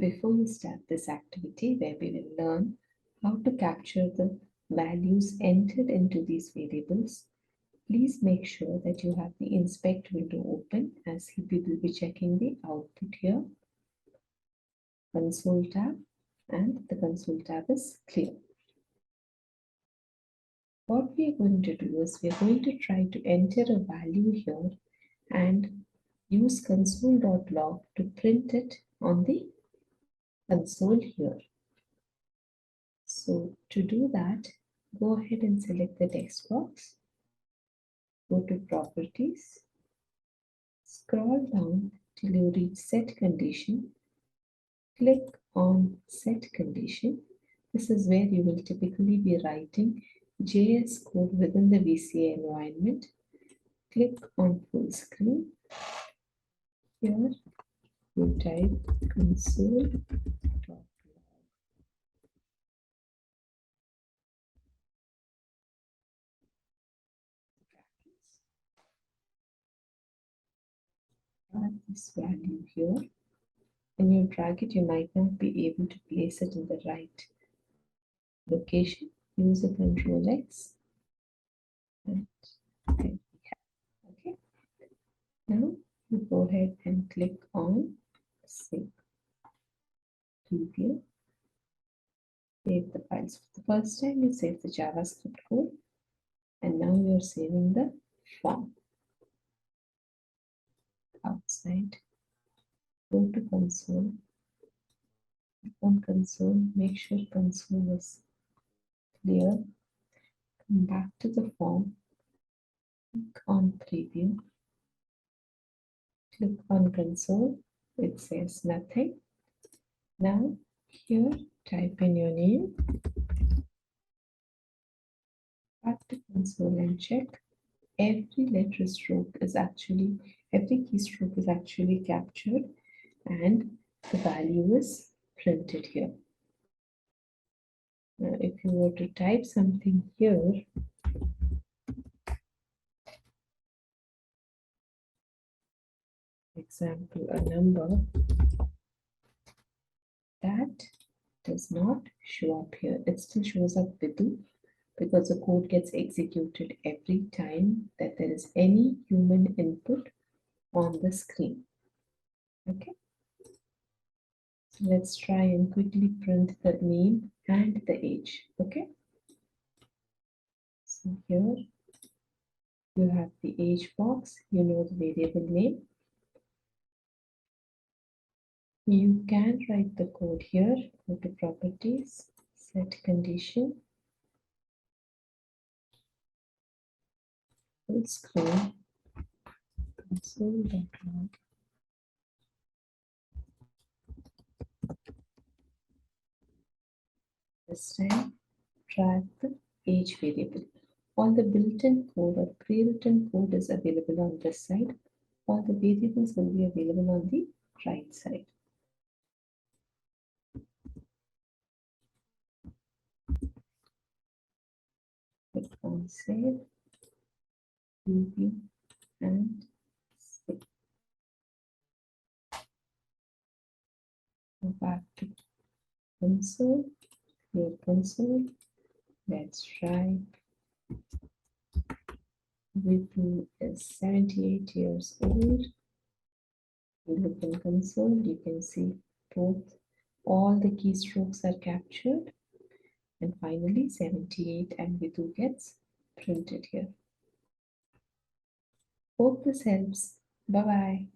Before we start this activity where we will learn how to capture the values entered into these variables, please make sure that you have the inspect window open, as we will be checking the output here, console tab, and the console tab is clear. What we are going to do is we are going to try to enter a value here and use console.log to print it on the console here. So to do that, go ahead and select the text box, go to properties, scroll down till you reach set condition, click on set condition. This is where you will typically be writing JS code within the VCA environment. Click on full screen. Here you type console.log. Add this value here. When you drag it, you might not be able to place it in the right location. Use a Control-X. And there we have. Okay. Now you go ahead and click on Save. Preview. Save the files. For the first time, you save the JavaScript code, and now you're saving the form. Outside, go to console. On console, make sure console is clear. Come back to the form. Click on preview. Click on console. It says nothing. Now here, type in your name. Back to console and check. Every keystroke is actually captured, and the value is printed here. Now, if you were to type something here, example, a number, that does not show up here. It still shows up Vidu because the code gets executed every time that there is any human input on the screen. Okay. So let's try and quickly print the name and the age. Okay. So here you have the age box, you know the variable name. You can write the code here. Go to properties, set condition, full screen, console.log. This time, drag the age variable. All the built-in code or pre-written code is available on this side. All the variables will be available on the right side. Click on save, preview, and save. Go back to console, clear console. Let's try. Vidu is 78 years old. You look in console, you can see all the keystrokes are captured, and finally 78 and Vidu gets printed here. Hope this helps. Bye bye.